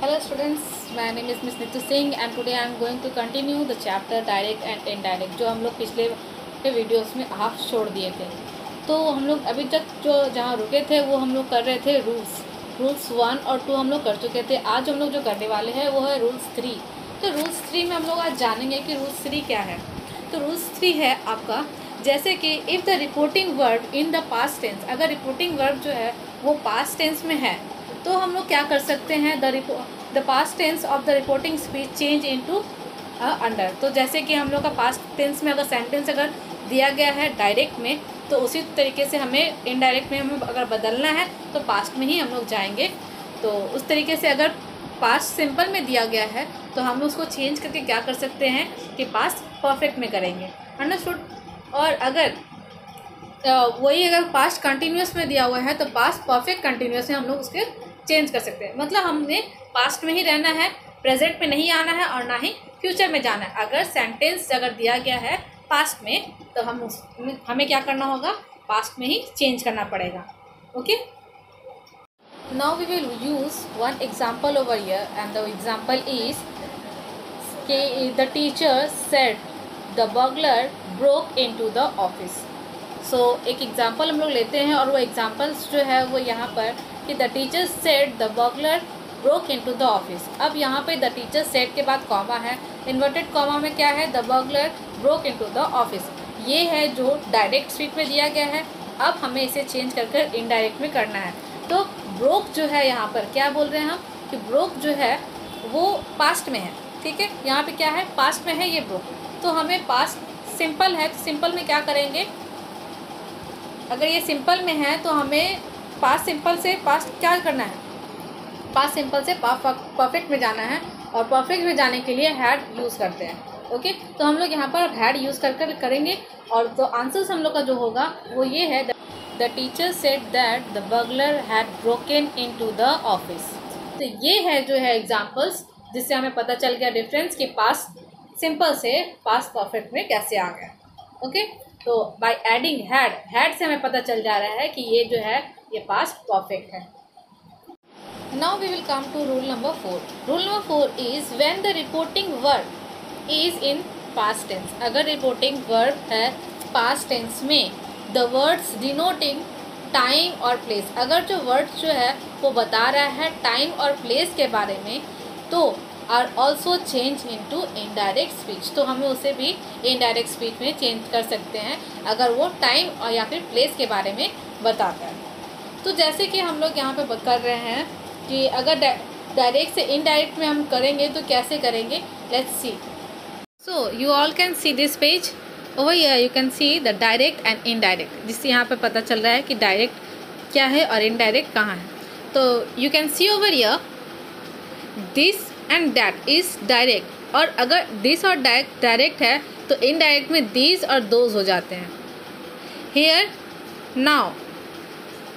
Hello students, my name is Miss Nitu Singh and today I am going to continue the chapter direct and indirect जो हम लोग पिछले videos में half छोड़ दिए थे। तो हम लोग अभी तक जो जहाँ रुके थे वो हम लोग कर रहे थे रूल्स 1 और 2 हम लोग कर चुके थे। आज हम लोग जो करने वाले हैं वो है रूल्स 3। तो रूल्स 3 में हम लोग आज जानेंगे कि रूल्स 3 क्या है। तो रूल्स 3 है आपका, जैसे कि if the reporting verb in the past tense, अगर रिपोर्टिंग वर्ब जो है वो पास्ट टेंस में है तो हम लोग क्या कर सकते हैं, the past tense of the reporting speech change into under. तो जैसे कि हम लोग का पास्ट टेंस में अगर सेंटेंस अगर दिया गया है डायरेक्ट में, तो उसी तरीके से हमें इनडायरेक्ट में हमें अगर बदलना है तो पास्ट में ही हम लोग जाएंगे। तो उस तरीके से अगर पास्ट सिंपल में दिया गया है तो हम उसको चेंज करके क्या कर सकते हैं कि पास्ट परफेक्ट में करेंगे। अंडरस्टूड। और अगर वही अगर पास्ट कंटिन्यूस में दिया हुआ है तो पास्ट परफेक्ट कंटिन्यूस में हम लोग उसके चेंज कर सकते हैं। मतलब हमने पास्ट में ही रहना है, प्रेजेंट में नहीं आना है और ना ही फ्यूचर में जाना है। अगर सेंटेंस अगर दिया गया है पास्ट में तो हमें क्या करना होगा, पास्ट में ही चेंज करना पड़ेगा। Okay, now we will use one example over here and the example is the teacher said the burglar broke into the office. So एक एग्जाम्पल हम लोग लेते हैं और वो एग्जाम्पल्स जो है वो यहाँ पर कि the teacher said the burglar broke into the office. अब यहाँ पे द टीचर सेड के बाद कॉमा है, इन्वर्टेड कॉमा में क्या है, the burglar broke into the office. ये है जो डायरेक्ट स्पीच में दिया गया है। अब हमें इसे चेंज कर इनडायरेक्ट में करना है। तो ब्रोक जो है यहाँ पर क्या बोल रहे हैं हम कि ब्रोक जो है वो पास्ट में है। ठीक है, यहाँ पे क्या है, पास्ट में है ये ब्रोक। तो हमें पास्ट सिंपल है तो सिंपल में क्या करेंगे, अगर ये सिंपल में है तो हमें पास्ट सिंपल से पास्ट क्या करना है, पास्ट सिंपल से परफेक्ट में जाना है और परफेक्ट में जाने के लिए हैड यूज़ करते हैं। ओके, तो हम लोग यहाँ पर हैड यूज़ कर करेंगे और तो आंसर्स हम लोग का जो होगा वो ये है, the teacher said that the burglar had broken into the office. तो ये है जो है एग्जाम्पल्स जिससे हमें पता चल गया डिफरेंस कि पास्ट सिंपल से पास्ट परफेक्ट में कैसे आ गया। ओके, तो बाय एडिंग हैड से हमें पता चल जा रहा है कि ये जो है ये पास्ट परफेक्ट है। Now we will come to rule number 4। Rule number 4 is when the reporting verb is in past tense. अगर रिपोर्टिंग वर्ब है पास्ट टेंस में, द वर्ड्स डिनोटिंग टाइम और प्लेस, अगर जो वर्ड्स जो है वो बता रहा है टाइम और प्लेस के बारे में, तो are also change into indirect speech. तो हमें उसे भी इनडायरेक्ट स्पीच में चेंज कर सकते हैं अगर वो टाइम और या फिर प्लेस के बारे में बताता है। तो जैसे कि हम लोग यहाँ पे कर रहे हैं कि अगर डायरेक्ट से इनडायरेक्ट में हम करेंगे तो कैसे करेंगे, let's see. So you all can see this page over here, you can see the direct and indirect, जिससे यहाँ पे पता चल रहा है कि डायरेक्ट क्या है और इनडायरेक्ट कहाँ है। तो you can see over here this and that is direct, और अगर दिस और डायरेक्ट है तो इनडायरेक्ट में दीज और दोज हो जाते हैं। Here now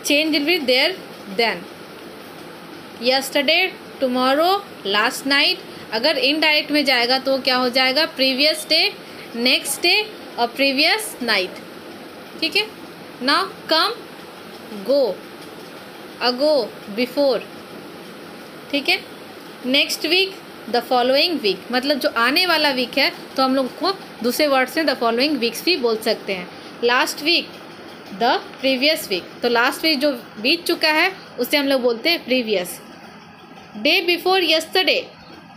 change will be there then, yesterday, tomorrow, last night. अगर इनडायरेक्ट में जाएगा तो क्या हो जाएगा, प्रीवियस डे, नेक्स्ट डे और प्रीवियस नाइट। ठीक है, now come, go, ago, before. ठीक है, next week, the following week, मतलब जो आने वाला वीक है तो हम लोग को दूसरे वर्ड से द फॉलोइंग वीक्स भी बोल सकते हैं। Last week, the previous week, तो लास्ट वीक जो बीत चुका है उसे हम लोग बोलते हैं प्रीवियस। डे बिफोर यस्टरडे,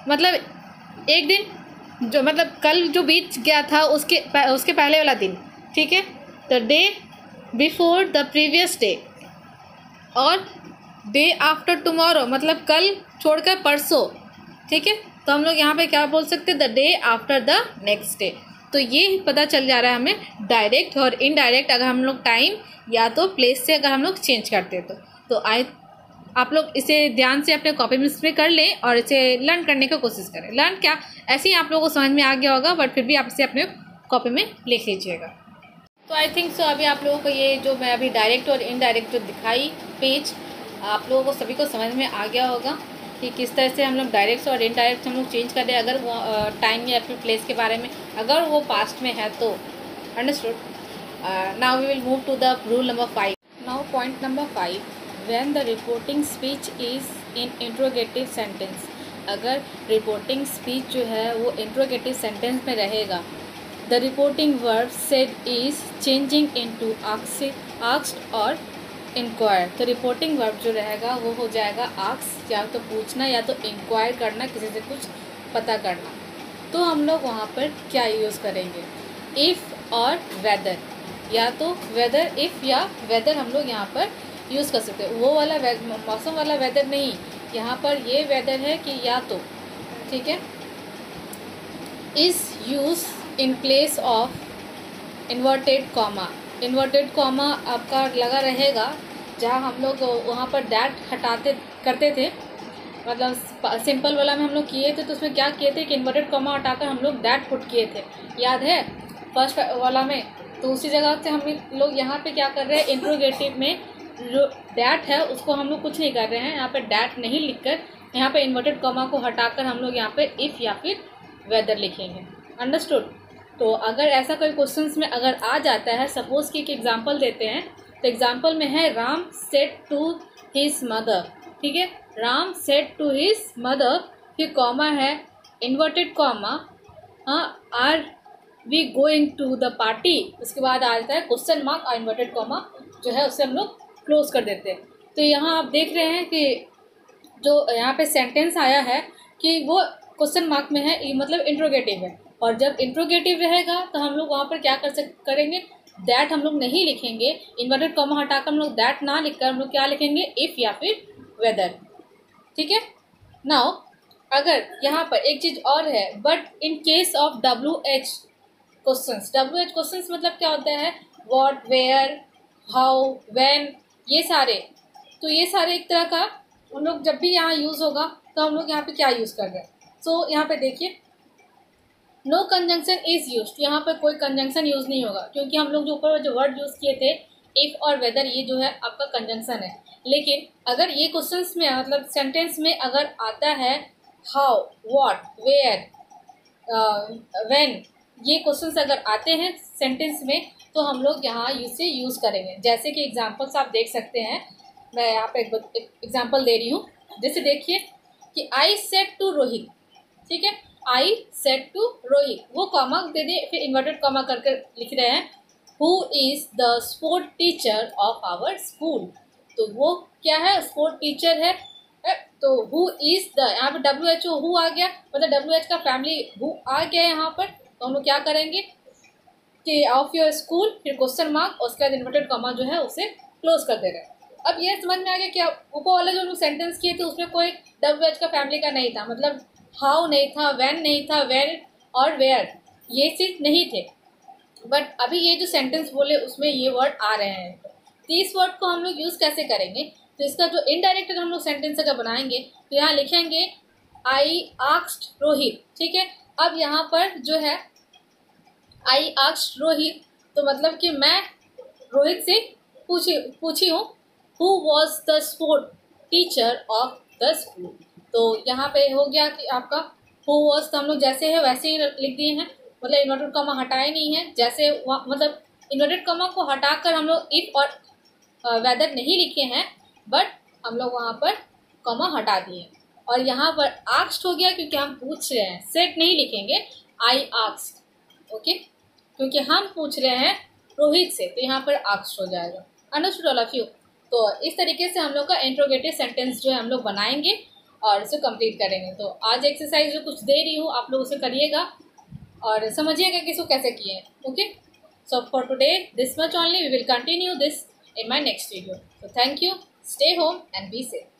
मतलब एक दिन जो मतलब कल जो बीत गया था उसके पहले वाला दिन। ठीक है, तो day before the previous day. और डे आफ्टर टुमारो, मतलब कल छोड़कर परसों। ठीक है, तो हम लोग यहाँ पे क्या बोल सकते हैं, the day after the next day. तो ये पता चल जा रहा है हमें डायरेक्ट और इनडायरेक्ट अगर हम लोग टाइम या तो प्लेस से अगर हम लोग चेंज करते हैं तो आप लोग इसे ध्यान से अपने कॉपी में कर लें और इसे लर्न करने की कोशिश करें। लर्न क्या, ऐसे ही आप लोगों को समझ में आ गया होगा, बट फिर भी आप इसे अपने कॉपी में लिख लीजिएगा। तो आई थिंक सो अभी आप लोगों को ये जो मैं अभी डायरेक्ट और इनडायरेक्ट जो दिखाई पेज, आप लोगों को सभी को समझ में आ गया होगा कि किस तरह से हम लोग डायरेक्ट और इनडायरेक्ट हम लोग चेंज कर रहे हैं अगर वो टाइम या फिर प्लेस के बारे में, अगर वो पास्ट में है तो। Understood. Now we will move to the rule number 5। Now point number 5, when the reporting speech is in interrogative sentence. अगर रिपोर्टिंग स्पीच जो है वो इंट्रोगेटिव सेंटेंस में रहेगा, the reporting verb said is changing into asked और inquire, तो reporting verb जो रहेगा वो हो जाएगा आस्क, या तो पूछना या तो इंक्वायर करना, किसी से कुछ पता करना। तो हम लोग वहाँ पर क्या यूज़ करेंगे, इफ़ और वेदर, या तो वेदर इफ़ या वेदर हम लोग यहाँ पर यूज़ कर सकते हैं। वो वाला मौसम वाला वेदर नहीं, यहाँ पर ये वेदर है कि या तो, ठीक है। Is use in place of inverted comma, inverted comma आपका लगा रहेगा जहाँ हम लोग वहाँ पर डैट हटाते करते थे, मतलब सिंपल वाला में हम लोग किए थे तो उसमें क्या किए थे कि इन्वर्टेड कॉमा हटाकर हम लोग डैट पुट किए थे, याद है फर्स्ट वाला में। तो उसी जगह से हम लोग यहाँ पे क्या कर रहे हैं, इंट्रोगेटिव में जो डैट है उसको हम लोग कुछ नहीं कर रहे हैं, यहाँ पे डैट नहीं लिखकर यहाँ पे इन्वर्टेड कॉमा को हटाकर हम लोग यहाँ पे इफ़ या फिर वेदर लिखेंगे। अंडरस्टूड। तो अगर ऐसा कोई क्वेश्चंस में अगर आ जाता है, सपोज कि एक एग्जांपल देते हैं, तो एग्जांपल में है Ram said to his mother, ठीक है, Ram said to his mother, फिर कॉमा है, inverted comma, are we going to the party, उसके बाद आ जाता है क्वेश्चन मार्क और इन्वर्टेड कॉमा जो है उससे हम लोग क्लोज कर देते हैं। तो यहाँ आप देख रहे हैं कि जो यहाँ पे सेंटेंस आया है कि वो क्वेश्चन मार्क में है, मतलब इंट्रोगेटिव है, और जब इंट्रोगेटिव रहेगा तो हम लोग वहाँ पर क्या करेंगे, दैट हम लोग नहीं लिखेंगे, इन्वर्टेड कॉमा हटाकर हम लोग दैट ना लिखकर हम लोग क्या लिखेंगे, इफ़ या फिर वेदर, ठीक है। नाउ अगर यहाँ पर एक चीज़ और है, but in case of WH questions, WH questions मतलब क्या होता है, व्हाट, वेयर, हाउ, व्हेन, ये सारे, तो ये सारे एक तरह का हम लोग जब भी यहाँ यूज़ होगा तो हम लोग यहाँ पे क्या यूज़ कर रहे हैं। सो यहाँ पे देखिए, नो कंजंक्शन इज़ यूज, यहाँ पर कोई कंजंक्शन यूज़ नहीं होगा, क्योंकि हम लोग जो ऊपर जो वर्ड यूज़ किए थे इफ़ और वेदर, ये जो है आपका कंजंक्शन है। लेकिन अगर ये क्वेश्चंस में मतलब सेंटेंस में अगर आता है हाउ, व्हाट, वेयर, व्हेन, ये क्वेश्चंस अगर आते हैं सेंटेंस में तो हम लोग यहाँ इसे यूज़ करेंगे। जैसे कि एग्जांपल्स आप देख सकते हैं, मैं यहाँ पे एक एग्जांपल दे रही हूँ। जैसे देखिए कि आई सेड टू रोहित, ठीक है, आई सेड टू रोहित, वो कॉमा दे दे, फिर इन्वर्टेड कॉमा करके लिख रहे हैं, who is the sport teacher of our school, तो वो क्या है, स्पोर्ट टीचर है। तो हु इज़ द, यहाँ पे WHO हु आ गया, मतलब WH का फैमिली हु आ गया यहाँ पर, तो हम लोग क्या करेंगे कि ऑफ योर स्कूल, फिर क्वेश्चन मार्क, और उसके बाद इन्वर्टेड कॉमा जो है उसे क्लोज कर दे रहे हैं। अब ये समझ में आ गया कि ऊपर वाला जो लोग सेंटेंस किए थे उसमें कोई WH का फैमिली का नहीं था, मतलब हाउ नहीं था, व्हेन नहीं था, वेयर और वेयर ये चीज नहीं थे। बट अभी ये जो सेंटेंस बोले उसमें ये वर्ड आ रहे हैं, तो इस वर्ड को हम लोग यूज़ कैसे करेंगे, तो इसका जो इनडायरेक्ट हम लोग सेंटेंस अगर बनाएंगे तो यहाँ लिखेंगे आई आस्क्ड रोहित, ठीक है। अब यहाँ पर जो है आई आस्क्ड रोहित, तो मतलब कि मैं रोहित से पूछी हूँ, who was the sport teacher of the school, तो यहाँ पे हो गया कि आपका हु वॉज, तो हम लोग जैसे है वैसे ही लिख दिए हैं, मतलब इन्वर्टेड कॉमा हटाए नहीं है, जैसे मतलब इन्वर्टेड कॉमा को हटाकर हम लोग इफ़ और वेदर नहीं लिखे हैं, बट हम लोग वहाँ पर कॉमा हटा दिए। और यहाँ पर आस्क्ड हो गया क्योंकि हम पूछ रहे हैं, सेट नहीं लिखेंगे, आई आस्क्ड, ओके, क्योंकि हम पूछ रहे हैं रोहित से, तो यहाँ पर आस्क्ड हो जाएगा। Understood all of you. तो इस तरीके से हम लोग का इंट्रोगेटिव सेंटेंस जो है हम लोग बनाएंगे और इसे कंप्लीट करेंगे। तो आज एक्सरसाइज जो कुछ दे रही हूँ आप लोग उसे करिएगा और समझिएगा कि इसको कैसे किए हैं, okay. So for today this much only, we will continue this in my next video. So thank you, stay home and be safe.